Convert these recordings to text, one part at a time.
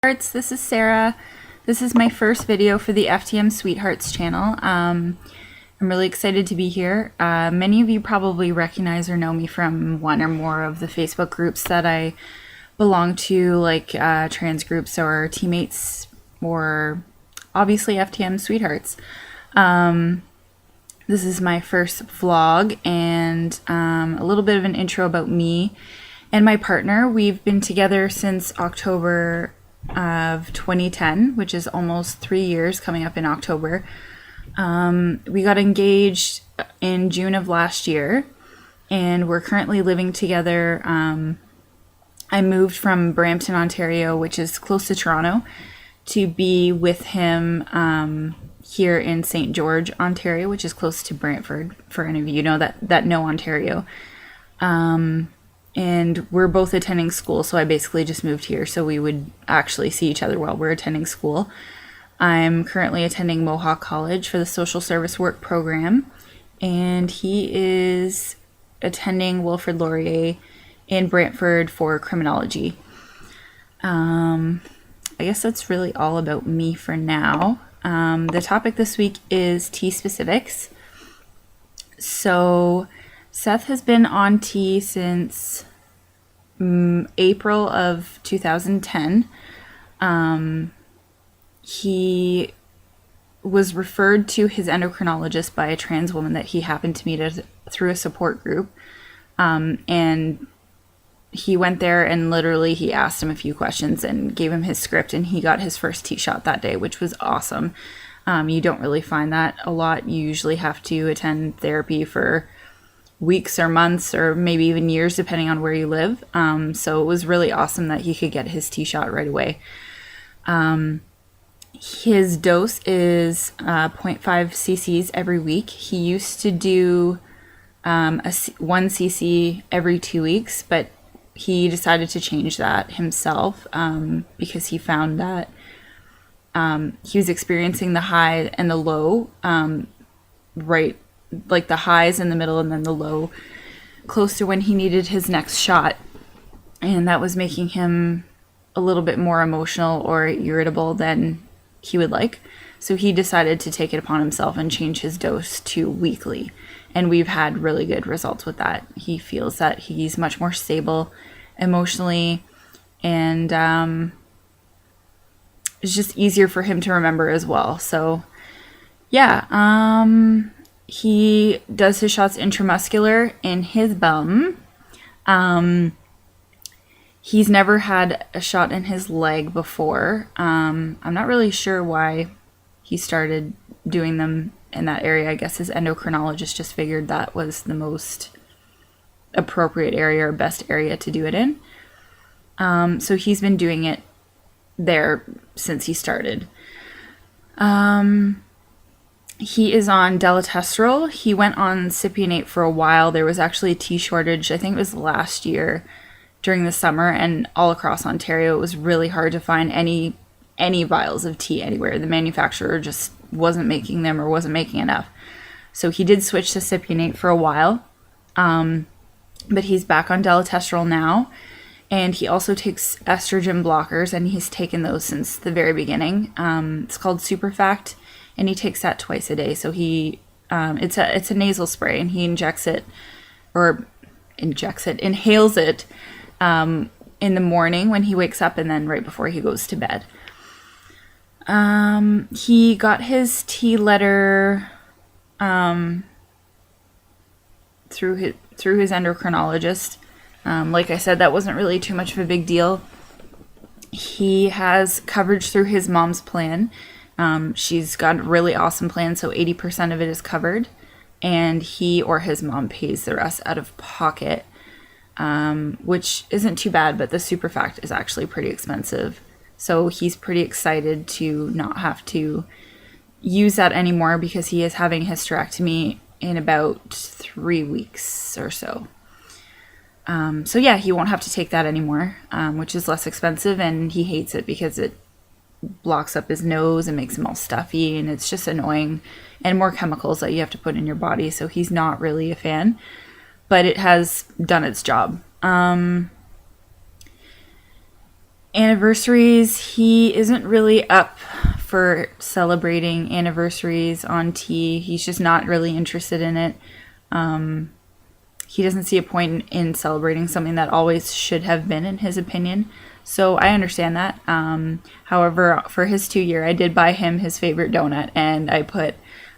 This is Sarah. This is my first video for the FTMSweethearts channel. I'm really excited to be here. Many of you probably recognize or know me from one or more of the Facebook groups that I belong to, like trans groups or teammates, or obviously FTMSweethearts. This is my first vlog and a little bit of an intro about me and my partner. We've been together since October of 2010, which is almost 3 years coming up in October. We got engaged in June of last year, and we're currently living together. I moved from Brampton, Ontario, which is close to Toronto, to be with him here in St. George, Ontario, which is close to Brantford, for any of you know that know Ontario. And we're both attending school, so I basically just moved here so we would actually see each other while we're attending school. I'm currently attending Mohawk College for the social service work program, and he is attending Wilfrid Laurier in Brantford for criminology. I guess that's really all about me for now. The topic this week is tea specifics. So Seth has been on tea since April of 2010. He was referred to his endocrinologist by a trans woman that he happened to meet through a support group. And he went there and literally he asked him a few questions and gave him his script, and he got his first tea shot that day, which was awesome. You don't really find that a lot. You usually have to attend therapy for weeks or months or maybe even years depending on where you live. So it was really awesome that he could get his tea shot right away. His dose is 0.5 cc's every week. He used to do 1 cc every 2 weeks, but he decided to change that himself because he found that he was experiencing the high and the low, right, like the highs in the middle and then the low close to when he needed his next shot. And that was making him a little bit more emotional or irritable than he would like. So he decided to take it upon himself and change his dose to weekly. And we've had really good results with that. He feels that he's much more stable emotionally, and it's just easier for him to remember as well. So yeah, he does his shots intramuscular in his bum. He's never had a shot in his leg before. I'm not really sure why he started doing them in that area. I guess his endocrinologist just figured that was the most appropriate area or best area to do it in. So he's been doing it there since he started. He is on deletestrol. He went on cypionate for a while. There was actually a tea shortage. I think it was last year during the summer, and all across Ontario it was really hard to find any vials of tea anywhere. The manufacturer just wasn't making them or wasn't making enough. So he did switch to cypionate for a while, but he's back on deletestrol now, and he also takes estrogen blockers, and he's taken those since the very beginning. It's called Superfact, and he takes that twice a day. So he it's a nasal spray, and he inhales it in the morning when he wakes up, and then right before he goes to bed. He got his T letter through his endocrinologist. Like I said, that wasn't really too much of a big deal. He has coverage through his mom's plan. She's got a really awesome plan, so 80% of it is covered, and he or his mom pays the rest out of pocket, which isn't too bad, but the Superfact is actually pretty expensive. So he's pretty excited to not have to use that anymore because he is having hysterectomy in about 3 weeks or so. So yeah, he won't have to take that anymore, which is less expensive, and he hates it because it blocks up his nose and makes him all stuffy, and it's just annoying, and more chemicals that you have to put in your body. So he's not really a fan, but it has done its job. Anniversaries, he isn't really up for celebrating anniversaries on tea. He's just not really interested in it. He doesn't see a point in celebrating something that always should have been, in his opinion. So I understand that. However, for his 2-year, I did buy him his favorite donut, and I put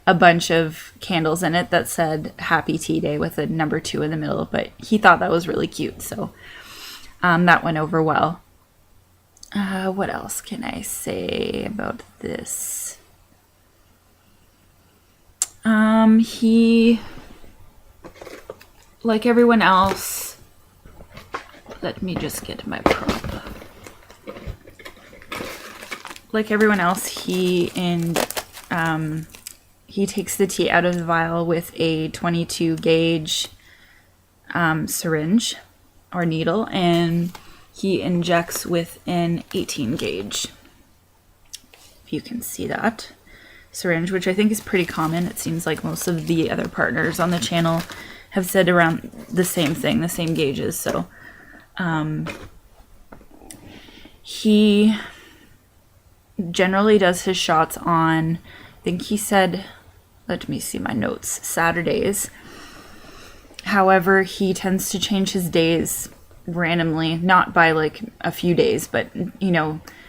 a bunch of candles in it that said Happy Tea Day with a number 2 in the middle. But he thought that was really cute, so that went over well. What else can I say about this? He, like everyone else, let me just get my prop. Like everyone else, he takes the tea out of the vial with a 22 gauge syringe or needle, and he injects with an 18 gauge. If you can see that syringe, which I think is pretty common. It seems like most of the other partners on the channel have said around the same thing, the same gauges. So he generally does his shots on, I think he said, let me see my notes, Saturdays. However, he tends to change his days randomly, not by like a few days, but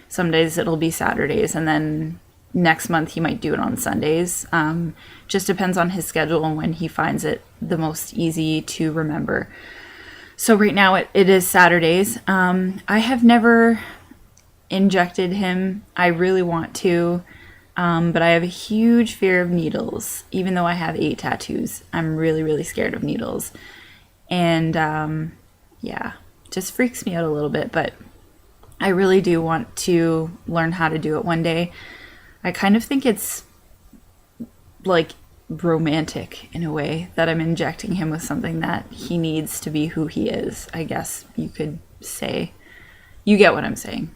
some days it'll be Saturdays, and then next month he might do it on Sundays. Just depends on his schedule and when he finds it the most easy to remember. So right now it is Saturdays. I have never injected him. I really want to, but I have a huge fear of needles. Even though I have 8 tattoos, I'm really, really scared of needles. And yeah, just freaks me out a little bit, but I really do want to learn how to do it one day. I kind of think it's like romantic in a way that I'm injecting him with something that he needs to be who he is, I guess you could say. You get what I'm saying.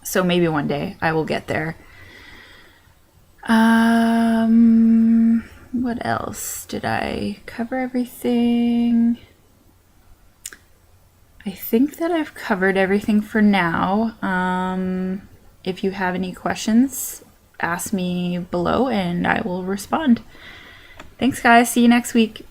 So maybe one day I will get there. What else? Did I cover everything? I think that I've covered everything for now. If you have any questions, ask me below and I will respond. Thanks, guys. See you next week.